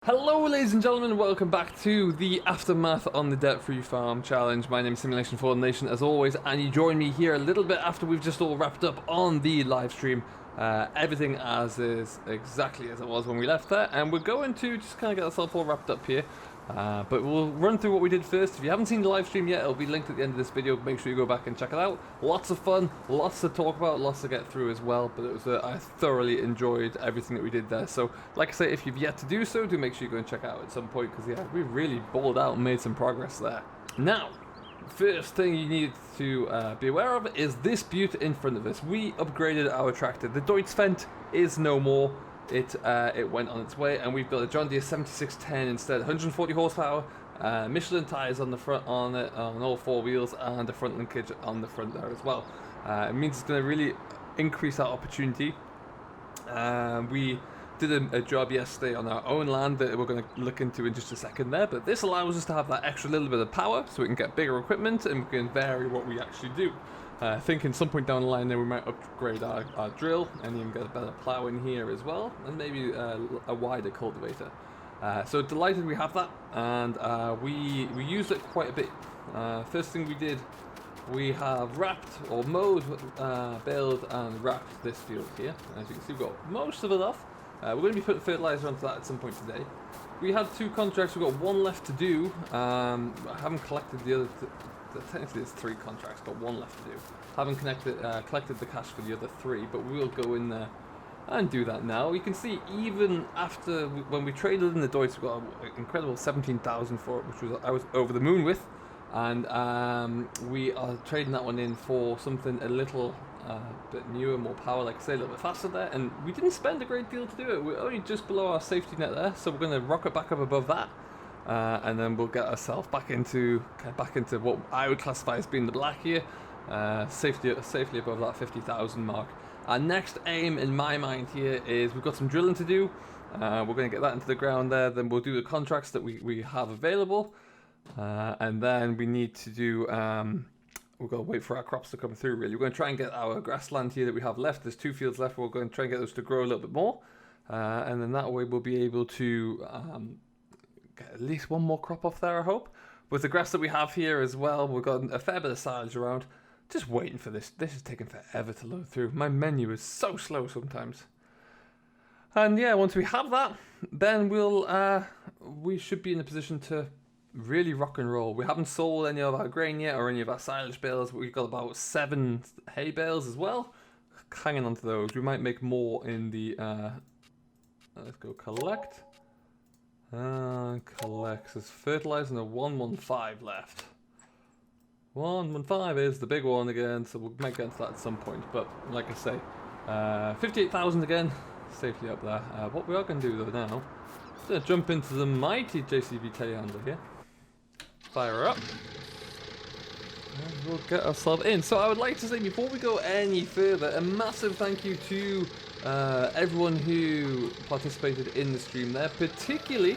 Hello ladies and gentlemen, welcome back to the Aftermath on the Debt-Free Farm Challenge. My name is Simulation for the Nation as always, and you join me here a little bit after we've just all wrapped up on the live stream. Everything as is, exactly as it was when we left there, and we're going to just kind of get ourselves all wrapped up here. But we'll run through what we did first. If you haven't seen the live stream yet, it'll be linked at the end of this video. Make sure you go back and check it out. Lots of fun, lots to talk about, lots to get through as well. But it was I thoroughly enjoyed everything that we did there. So, like I say, if you've yet to do so, do make sure you go and check it out at some point. Because, yeah, we really balled out and made some progress there. Now, first thing you need to be aware of is this beaut in front of us. We upgraded our tractor. The Deutz Fendt is no more. It went on its way, and we've got a John Deere 7610 instead, 140 horsepower, Michelin tires on the front on it, on all four wheels, and a front linkage on the front there as well. It means it's going to really increase our opportunity. We did a job yesterday on our own land that we're going to look into in just a second there, but this allows us to have that extra little bit of power so we can get bigger equipment and we can vary what we actually do. I think in some point down the line there we might upgrade our drill and even get a better plough in here as well, and maybe a wider cultivator. So delighted we have that, and we used it quite a bit. First thing we did, we have wrapped or mowed, baled and wrapped this field here. As you can see, we've got most of it off. We're going to be putting fertilizer onto that at some point today. We had two contracts, we've got one left to do. I haven't collected the other technically there's three contracts, got one left to do. Haven't collected the cash for the other three, but we'll go in there and do that now. You can see even after when we traded in the Deutz, we got an incredible 17,000 for it, which I was over the moon with, and we are trading that one in for something a little bit newer, more power, like I say, a little bit faster there, and we didn't spend a great deal to do it. We're only just below our safety net there, so we're going to rocket back up above that. And then we'll get ourselves back into what I would classify as being the black here, safely above that 50,000 mark. Our next aim in my mind here is we've got some drilling to do. We're going to get that into the ground there. Then we'll do the contracts that we have available, and then we need to do. We've got to wait for our crops to come through. Really, we're going to try and get our grassland here that we have left. There's 2 fields left. We're going to try and get those to grow a little bit more, and then that way we'll be able to. At least one more crop off there, I hope. With the grass that we have here as well, we've got a fair bit of silage around. Just waiting for this. This is taking forever to load through. My menu is so slow sometimes. And yeah, once we have that, then we should be in a position to really rock and roll. We haven't sold any of our grain yet or any of our silage bales. We've got about 7 hay bales as well. Hanging on to those. We might make more in the... let's go collect. Collects as fertilizer and a 115 left. 115 is the big one again, so we might get into that at some point. But like I say, 58,000 again, safely up there. What we are going to do though now, is going to jump into the mighty JCB telehandler here. Fire her up. And we'll get ourselves in. So I would like to say before we go any further, a massive thank you to everyone who participated in the stream there, particularly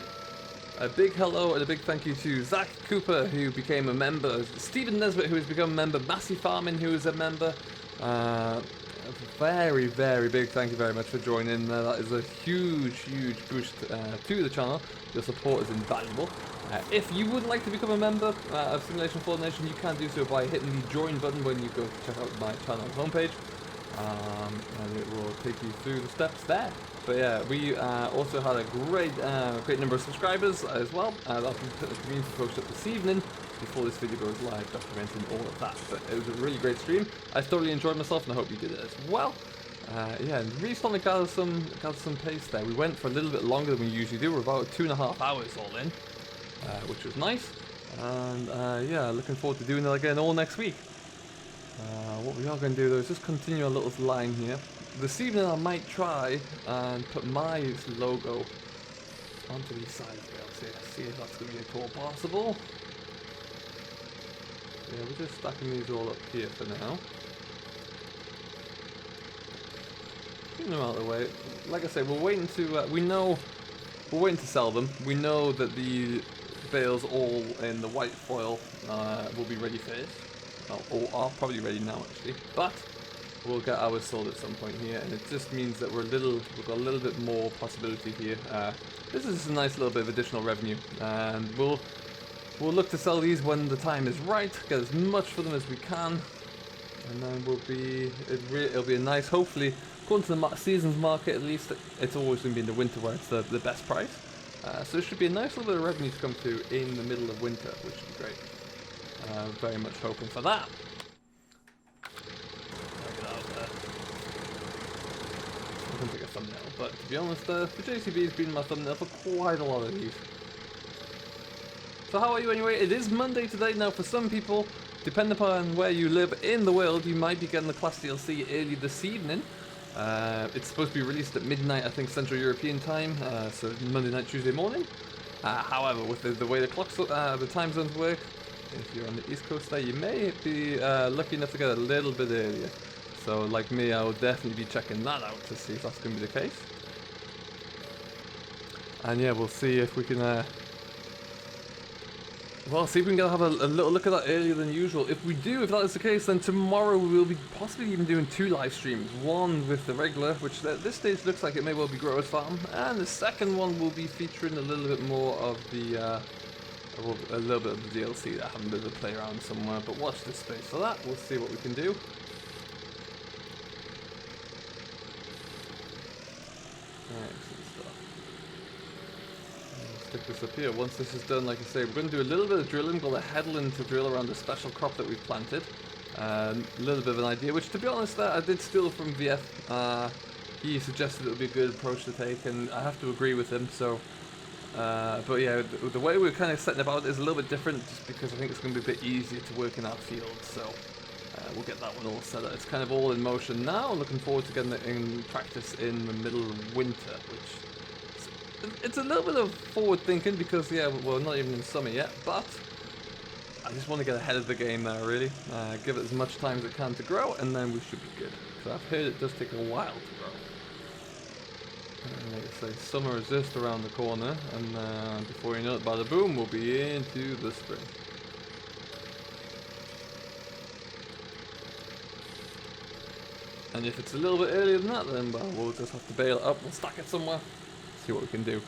a big hello and a big thank you to Zach Cooper, who became a member, Stephen Nesbitt, who has become a member, Massey Farming, who is a member. A very, very big thank you very much for joining. That is a huge, huge boost to the channel. Your support is invaluable. If you would like to become a member of Simulation for the Nation, you can do so by hitting the join button when you go to check out my channel homepage. And it will take you through the steps there. But yeah, we also had a great number of subscribers as well. That'll be put in the community post up this evening before this video goes live, documenting all of that. But it was a really great stream. I thoroughly enjoyed myself, and I hope you did it as well. Yeah, really starting to gather some pace there. We went for a little bit longer than we usually do. We're about 2.5 hours all in, which was nice. And yeah, looking forward to doing that again all next week. What we are going to do though is just continue our little line here. This evening I might try and put my logo onto these side rails here. See if that's going to be at all possible. Yeah, we're just stacking these all up here for now. Getting them out of the way. Like I say, we're waiting to, we're waiting to sell them. We know that the bales all in the white foil will be ready first. Or are probably ready now actually, but we'll get ours sold at some point here, and it just means that we've got a little bit more possibility here. This is just a nice little bit of additional revenue, and we'll look to sell these when the time is right, get as much for them as we can, and then it'll be a nice, hopefully, according to the season's market at least, it's always going to be in the winter where it's the best price. So it should be a nice little bit of revenue to come through in the middle of winter, which would be great. Very much hoping for that. I can pick a thumbnail, but to be honest, the JCB has been my thumbnail for quite a lot of these. So how are you anyway? It is Monday today. Now for some people, depending upon where you live in the world, you might be getting the class DLC early this evening. It's supposed to be released at midnight, I think, Central European time, so Monday night, Tuesday morning. However, with the way the clocks, the time zones work, if you're on the East Coast there, you may be lucky enough to get a little bit earlier. So, like me, I will definitely be checking that out to see if that's going to be the case. And yeah, we'll see if we can, see if we can have a little look at that earlier than usual. If that is the case, then tomorrow we will be possibly even doing 2 live streams. One with the regular, which at this stage looks like it may well be Growers Farm, and the second one will be featuring a little bit more of the, a little bit of the DLC that I haven't been able to play around somewhere. But watch this space for that. We'll see what we can do. Excellent stuff. Stick this up here. Once this is done, like I say, we're going to do a little bit of drilling. We'll headland to drill around a special crop that we've planted. A little bit of an idea, which to be honest, I did steal from VF. He suggested it would be a good approach to take, and I have to agree with him. So, but yeah, the way we're kind of setting about it is a little bit different, just because I think it's going to be a bit easier to work in our field. So. We'll get that one all set up. It's kind of all in motion now. I'm looking forward to getting it in practice in the middle of winter, which it's a little bit of forward thinking because, yeah, we're not even in summer yet, but I just want to get ahead of the game there, really. Give it as much time as it can to grow, and then we should be good. Because I've heard it does take a while to grow. And like I say, summer is just around the corner, and before you know it, bada boom, we'll be into the spring. And if it's a little bit earlier than that, then well, we'll just have to bail it up. We'll stack it somewhere, see what we can do.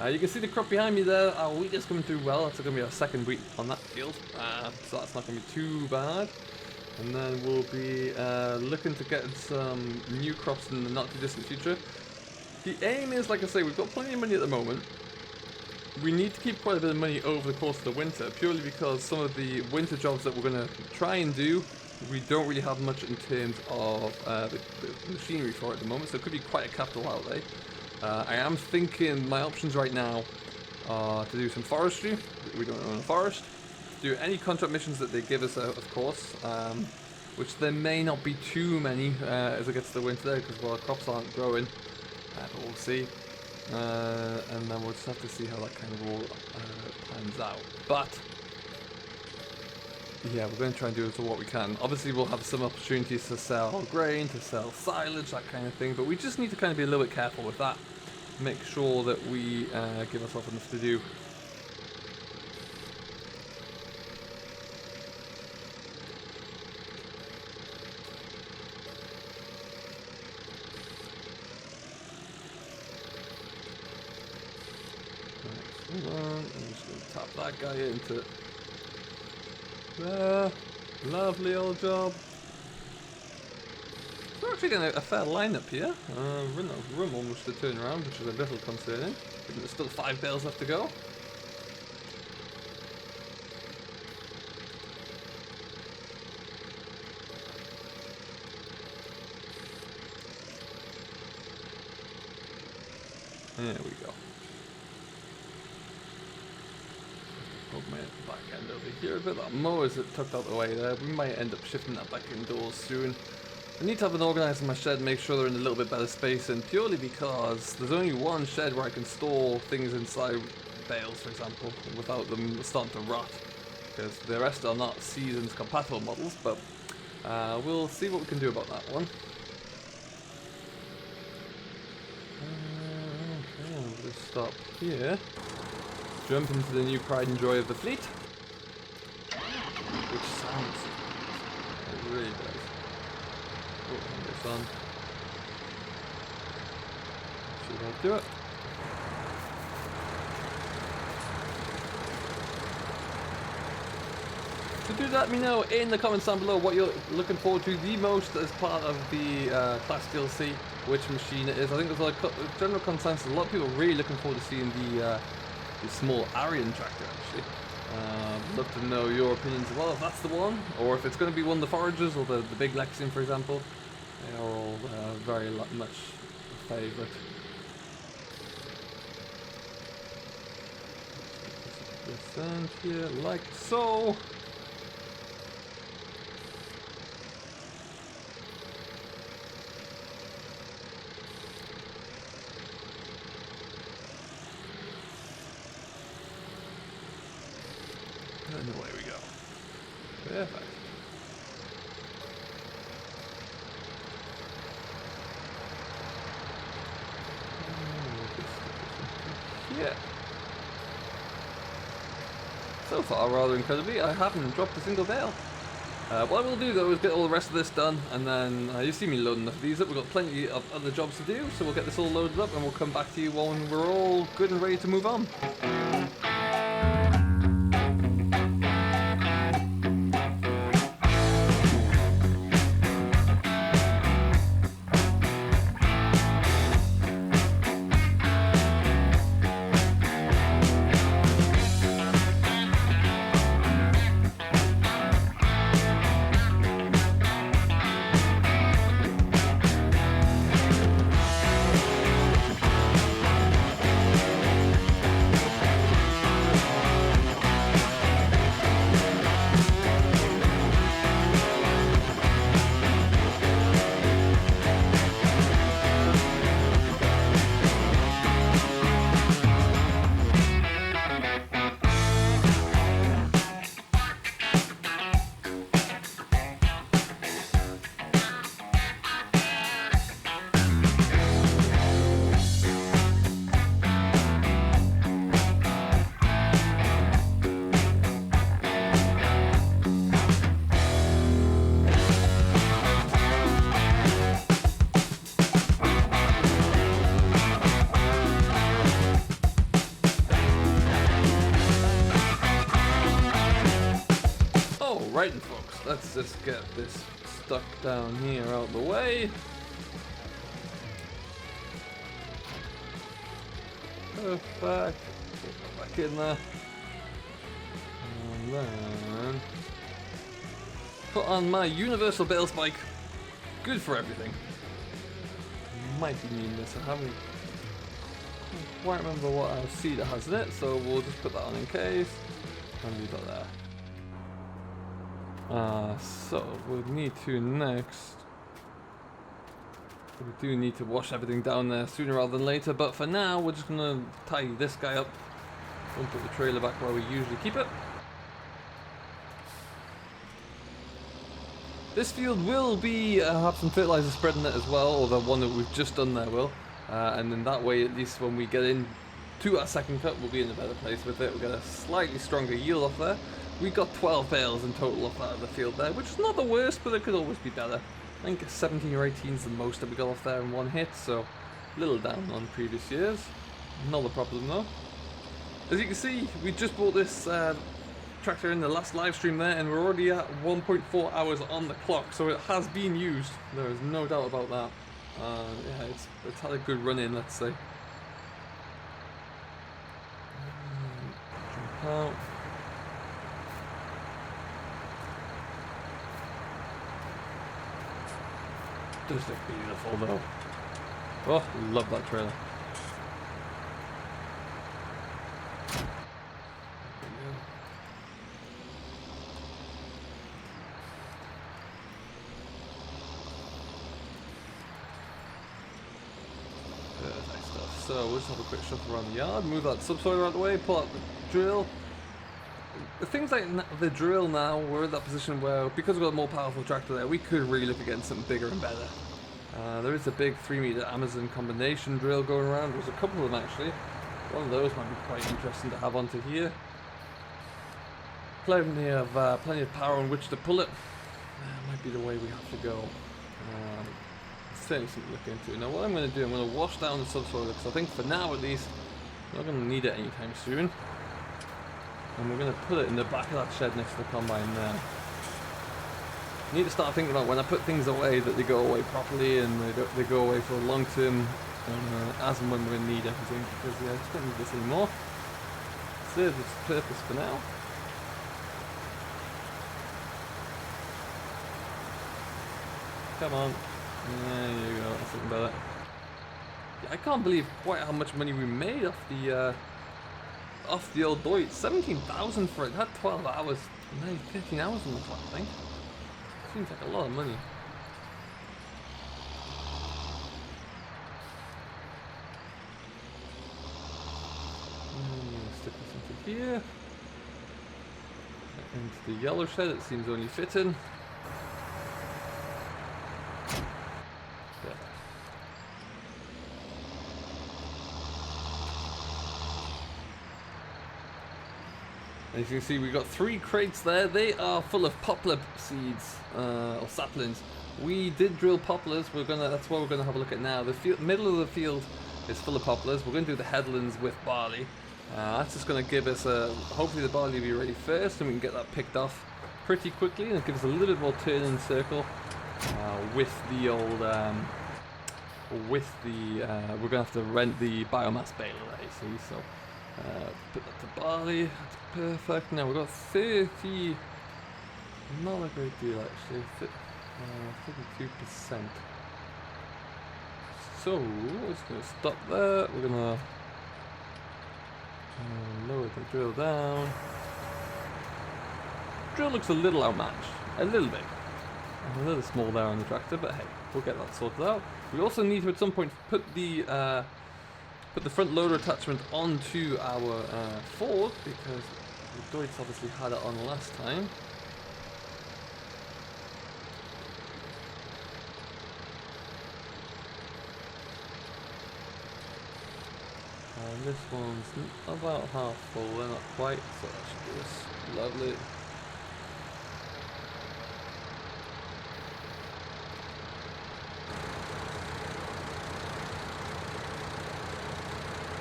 You can see the crop behind me there. Our wheat is coming through well. That's going to be our second wheat on that field, so that's not going to be too bad. And then we'll be looking to get some new crops in the not too distant future. The aim is, like I say, we've got plenty of money at the moment. We need to keep quite a bit of money over the course of the winter, purely because some of the winter jobs that we're going to try and do, we don't really have much in terms of the machinery for it at the moment, so it could be quite a capital outlay. I am thinking my options right now are to do some forestry. We don't own a forest. To do any contract missions that they give us, of course, which there may not be too many as it gets to the winter there, because our crops aren't growing, but we'll see. And then we'll just have to see how that kind of all pans out. But yeah, we're going to try and do it to what we can. Obviously, we'll have some opportunities to sell grain, to sell silage, that kind of thing, but we just need to kind of be a little bit careful with that. Make sure that we give ourselves enough to do. Excellent. I'm just going to tap that guy into there. Lovely old job. We're actually getting a fair lineup here. Room almost to turn around, which is a little concerning. There's still 5 bales left to go. There we go. Put my back end over here a bit. That mower's tucked out the way there. We might end up shifting that back indoors soon. I need to have it organised in my shed, make sure they're in a little bit better space, and purely because there's only one shed where I can store things inside bales, for example, without them starting to rot, because the rest are not seasons compatible models, but we'll see what we can do about that one. Okay, we'll just stop here, jump into the new pride and joy of the fleet, which sounds, it really does. turn this on. Should I do it? So do let me know in the comments down below what you're looking forward to the most as part of the Class DLC, which machine it is. I think there's like a general consensus. A lot of people are really looking forward to seeing the small Arian tractor actually. Love to know your opinions as well, if that's the one, or if it's going to be one of the Foragers or the big Lexion, for example. They are all very much a favourite. This end here, like so. And away we go. Perfect. Yeah. So far, rather incredibly, I haven't dropped a single bale. What I will do though is get all the rest of this done, and then you see me loading up these up. We've got plenty of other jobs to do, so we'll get this all loaded up and we'll come back to you when we're all good and ready to move on. Right, folks, let's just get this stuck down here out the way. Perfect. Put that back in there. And then put on my universal bale spike. Good for everything. Might be needing this. I haven't quite remember what our cedar has in it, so we'll just put that on in case. And leave that there. So we need to next. We do need to wash everything down there sooner rather than later, but for now we're just gonna tidy this guy up and put the trailer back where we usually keep it. This field will be have some fertilizer spread in it as well, or the one that we've just done there will, and then that way at least when we get in to our second cut we'll be in a better place with it. We'll get a slightly stronger yield off there. We got 12 bales in total off that of the field there, which is not the worst, but it could always be better. I think 17 or 18 is the most that we got off there in one hit, so a little down on previous years. Not a problem though. As you can see, we just bought this tractor in the last live stream there, and we're already at 1.4 hours on the clock, so it has been used. There is no doubt about that. Yeah, it's had a good run in, let's say. Jump out. Does look beautiful though. Oh, love that trailer. Perfect stuff. So we'll just have a quick shuffle around the yard, move that subsoiler out of the way, pull out the drill. Things like the drill now, we're in that position where, because we've got a more powerful tractor there, we could really look at getting something bigger and better. There is a big 3-meter Amazon combination drill going around. There's a couple of them actually. One of those might be quite interesting to have onto here. Plenty of power on which to pull it. Might be the way we have to go. Certainly something to look into. Now what I'm going to do, I'm going to wash down the subsoil because I think for now at least we're not going to need it anytime soon. And we're going to put it in the back of that shed next to the combine there. I need to start thinking about when I put things away that they go away properly and they go away for a long term, as and when we're going to need everything, because yeah, I just don't need this anymore. It serves its purpose for now. Come on. There you go, that's looking better. Yeah, I can't believe quite how much money we made off the old Deutz. 17,000 for it. It had 12 hours, maybe 15 hours on the clock, I think. Seems like a lot of money. Stick this into here. Into the yellow shed, it seems only fitting. As you can see, we've got 3 crates there. They are full of poplar seeds, or saplings. We did drill poplars. That's what we're gonna have a look at now. The middle of the field is full of poplars. We're gonna do the headlands with barley. That's just gonna give us hopefully the barley will be ready first, and we can get that picked off pretty quickly, and it gives us a little bit more turn in the circle with the old. We're gonna have to rent the biomass baler there, you see. So. Put that to barley, that's perfect. Now we've got 30, not a great deal actually, 32%. So, we're just going to stop there, we're going to lower the drill down. Drill looks a little outmatched, a little bit. A little small there on the tractor, but hey, we'll get that sorted out. We also need to at some point put the front loader attachment onto our Ford, because the Deutz obviously had it on last time. And this one's about half full, they're not quite, so that should do this. Lovely.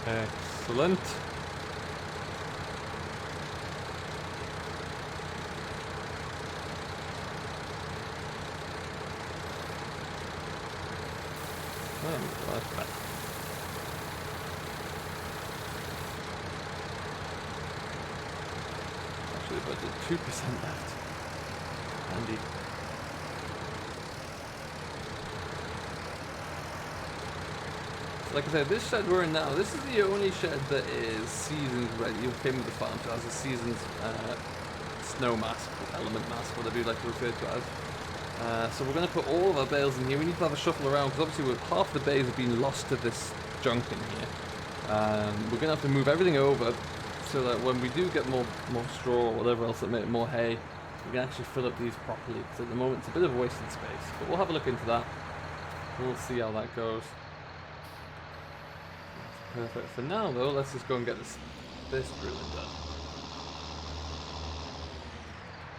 Excellent. That's better. Actually, about 2% left. Handy. Like I said, this shed we're in now, this is the only shed that is seasons ready. You came with the farm, so it has a season's snow mask, element mask, whatever you like to refer to it as. So we're going to put all of our bales in here. We need to have a shuffle around, because obviously half the bales have been lost to this junk in here. We're going to have to move everything over, so that when we do get more straw or whatever else that make more hay, we can actually fill up these properly, because at the moment it's a bit of a wasted space. But we'll have a look into that. We'll see how that goes. Perfect. For now though, let's just go and get this drilling done.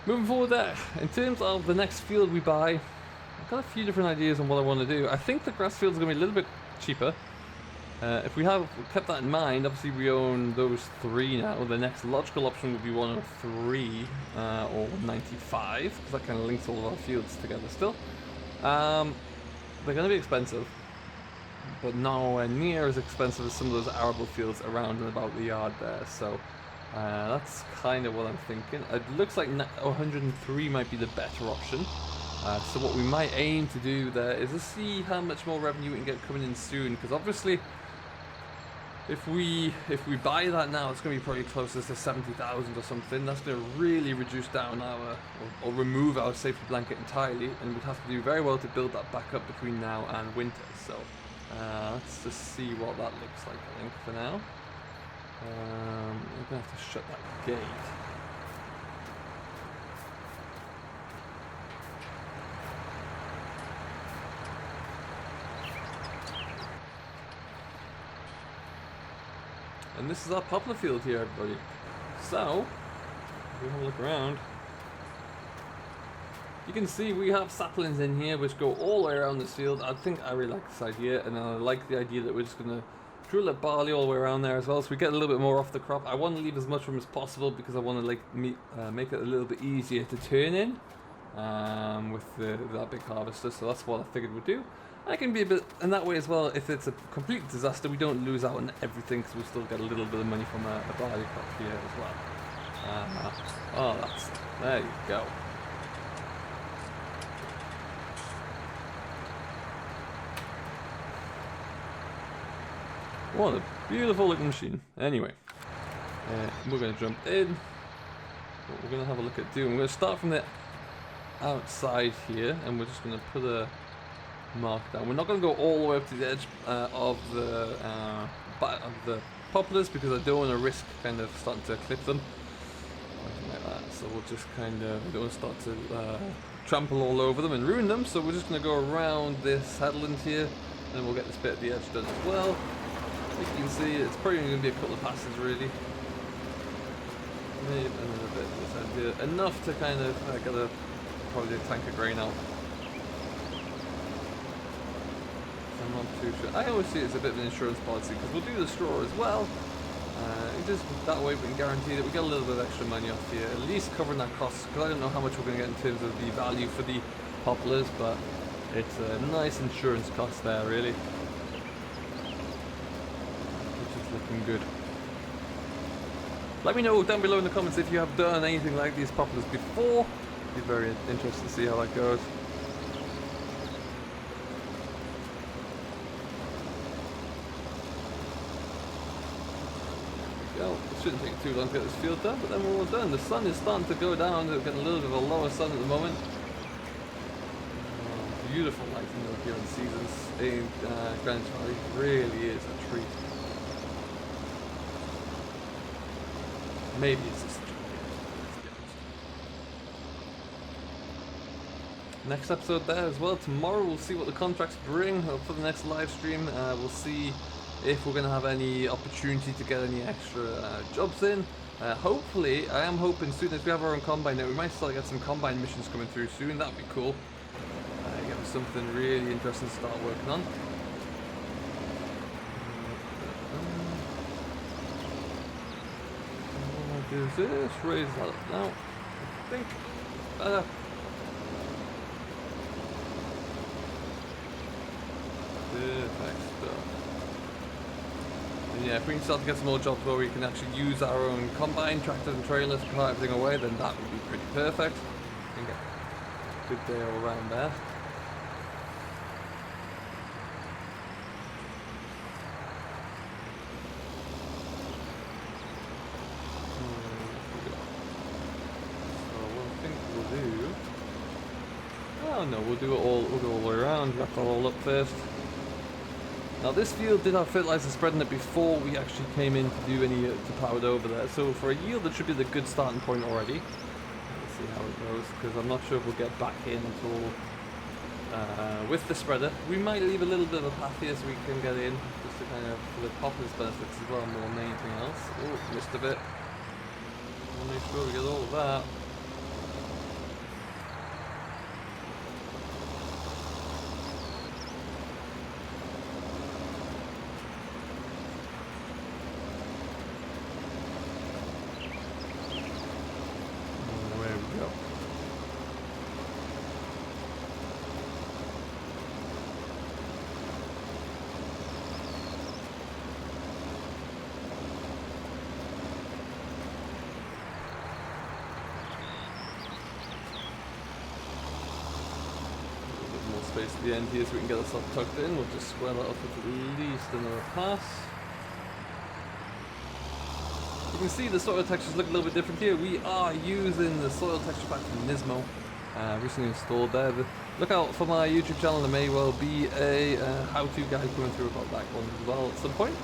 Moving forward there, in terms of the next field we buy, I've got a few different ideas on what I want to do. I think the grass field's going to be a little bit cheaper. If we have kept that in mind, obviously we own those 3 now. The next logical option would be 103 or 95, because that kind of links all of our fields together still. They're going to be expensive, but nowhere near as expensive as some of those arable fields around and about the yard there. So that's kind of what I'm thinking. It looks like 103 might be the better option. So what we might aim to do there is to see how much more revenue we can get coming in soon, because obviously if we buy that now, it's going to be probably closer to 70,000 or something. That's going to really reduce down our or remove our safety blanket entirely, and we'd have to do very well to build that back up between now and winter. So let's just see what that looks like, I think, for now. We're going to have to shut that gate. And this is our poplar field here, everybody. So, if we have a look around, You can see we have saplings in here which go all the way around this field. I think I really like this idea, and I like the idea that we're just going to drill a barley all the way around there as well, so we get a little bit more off the crop. I want to leave as much room as possible because I want to make it a little bit easier to turn in with that big harvester, so that's what I figured we'd do. I can be a bit, and that way as well, if it's a complete disaster, we don't lose out on everything because we still get a little bit of money from a barley crop here as well. Oh, there you go. What a beautiful looking machine. Anyway, we're going to jump in. What we're going to have a look at doing, we're going to start from the outside here, and we're just going to put a mark down. We're not going to go all the way up to the edge of the poplars because I don't want to risk kind of starting to clip them. Like that. So we'll just kind of, we don't want to start to trample all over them and ruin them, so we're just going to go around this headland here, and then we'll get this bit at the edge done as well. As you can see, it's probably going to be a couple of passes really. Maybe another bit of this end here. Enough to kind of get probably a tank of grain out. I'm not too sure. I always see it as a bit of an insurance policy because we'll do the straw as well. Just that way we can guarantee that we get a little bit of extra money off here, at least covering that cost, because I don't know how much we're going to get in terms of the value for the poplars, but it's a nice insurance cost there really. Looking good. Let me know down below in the comments if you have done anything like these poplars before. Be very interested to see how that goes. There we go. It shouldn't take too long to get this field done, but then we're all done. The sun is starting to go down. We're getting a little bit of a lower sun at the moment. Beautiful lighting over here in Seasons in Greenwich Valley. Really is a treat. Maybe it's just next episode there as well. Tomorrow we'll see what the contracts bring for the next live stream. We'll see if we're going to have any opportunity to get any extra jobs in. Hopefully, I am hoping soon as we have our own combine now, we might start get some combine missions coming through soon. That'd be cool. Give us something really interesting to start working on. Do this, raise that up now. I think perfect stuff. And yeah, if we can start to get some more jobs where we can actually use our own combine, tractors and trailers to cart everything away, then that would be pretty perfect. We can get a good day all around there. Oh no, we'll do it all the way around, wrap that all up first. Now this field did have fertilizer spreading it before we actually came in to do any to plow it over there. So for a yield, it should be the good starting point already. Let's see how it goes, because I'm not sure if we'll get back in at all with the spreader. We might leave a little bit of a path here so we can get in, just to kind of for the poplar's benefits as well more than anything else. Oh, missed a bit. We'll make sure we get all of that. Space at the end here so we can get ourselves tucked in. We'll just square that up with at least another pass. You can see the soil textures look a little bit different here. We are using the soil texture pack from Nismo, recently installed there. Look out for my YouTube channel, there may well be a how-to guide coming through about that one as well at some point.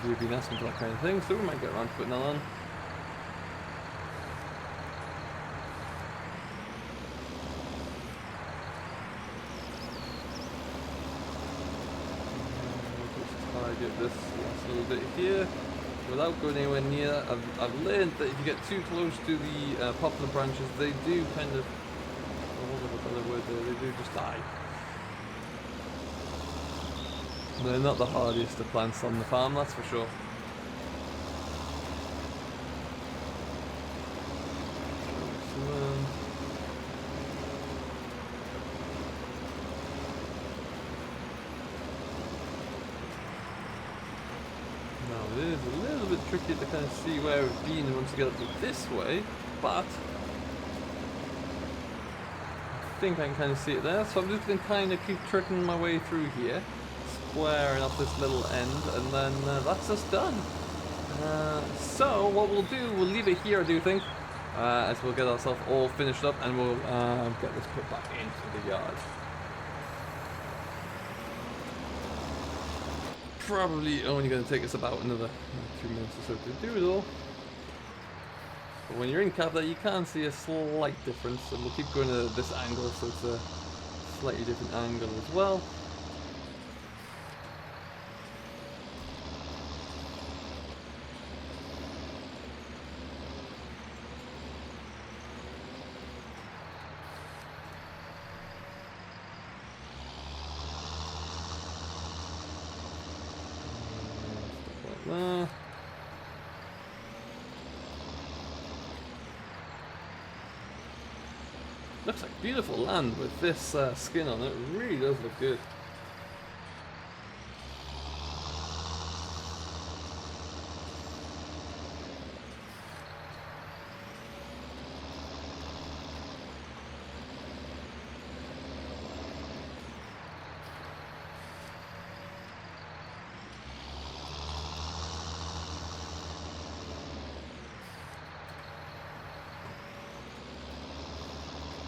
We've been asking for that kind of thing, so we might get around to putting that on. Get this last little bit here. without going anywhere near that, I've learned that if you get too close to the poplar branches, they do kind of, what's the other word there, they do just die. They're not the hardiest of plants on the farm, that's for sure. Now it is a little bit tricky to kind of see where we've been once you get up to this way, but I think I can kind of see it there, so I'm just going to kind of keep tricking my way through here, squaring up this little end, and then that's us done. So what we'll do, we'll leave it here, I do think, as we'll get ourselves all finished up, and we'll get this put back into the yard. Probably only going to take us about another 2 minutes or so to do it all. But when you're in cab there, you can see a slight difference, and we'll keep going to this angle, so it's a slightly different angle as well. Looks like beautiful land with this skin on it. It really does look good.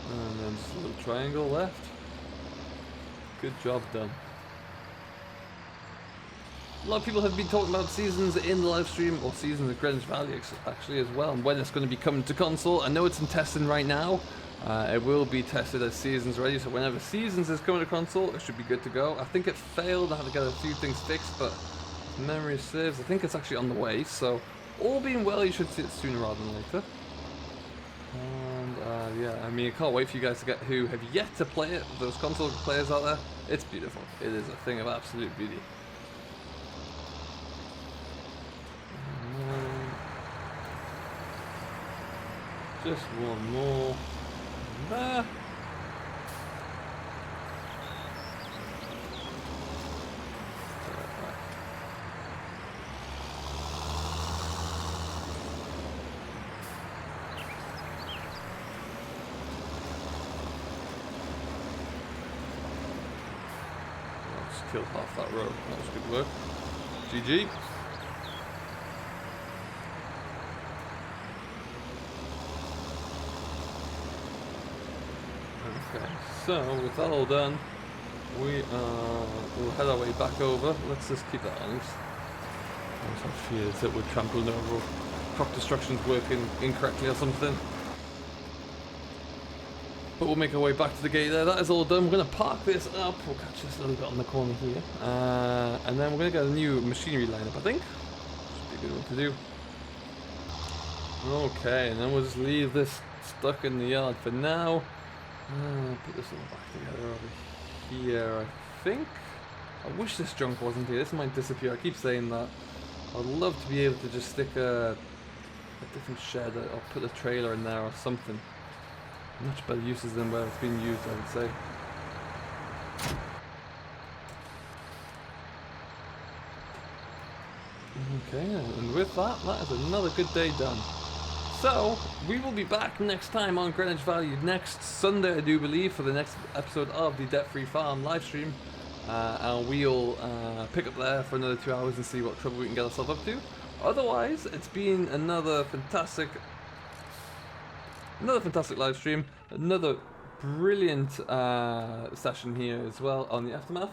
And then just a little triangle left. Good job done. A lot of people have been talking about seasons in the live stream, or seasons at Greenwich Valley actually as well, and when it's going to be coming to console. I know it's in testing right now. It will be tested as seasons ready, so whenever seasons is coming to console, it should be good to go. I think it failed. I had to get a few things fixed, but if memory serves, I think it's actually on the way. So all being well, you should see it sooner rather than later. And yeah, I mean, I can't wait for you guys to get who have yet to play it. Those console players out there, it's beautiful. It is a thing of absolute beauty. Just one more. There. Just killed half that row. That was good work. GG. Okay, so with that all done, we'll head our way back over. Let's just keep that honest. I just have fears that we're trampling over, crop destruction's working incorrectly or something. But we'll make our way back to the gate there. That is all done. We're going to park this up. We'll catch this a little bit on the corner here. And then we're going to get a new machinery lineup, I think. Should be a good one to do. Okay, and then we'll just leave this stuck in the yard for now. Put this all back together over here, I think. I wish this junk wasn't here. This might disappear. I keep saying that. I'd love to be able to just stick a different shed or put a trailer in there or something. Much better uses than where it's being used, I would say. Okay, and with that, that is another good day done. So, we will be back next time on Greenwich Valley, next Sunday, I do believe, for the next episode of the Debt Free Farm livestream. And we'll pick up there for another 2 hours and see what trouble we can get ourselves up to. Otherwise, it's been another fantastic live stream, another brilliant session here as well on the Aftermath.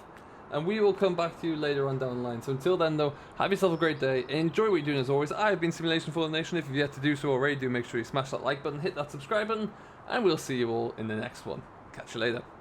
And we will come back to you later on down the line. So until then, though, have yourself a great day. Enjoy what you're doing as always. I've been Simulation for the Nation. If you've yet to do so already, do make sure you smash that like button, hit that subscribe button, and we'll see you all in the next one. Catch you later.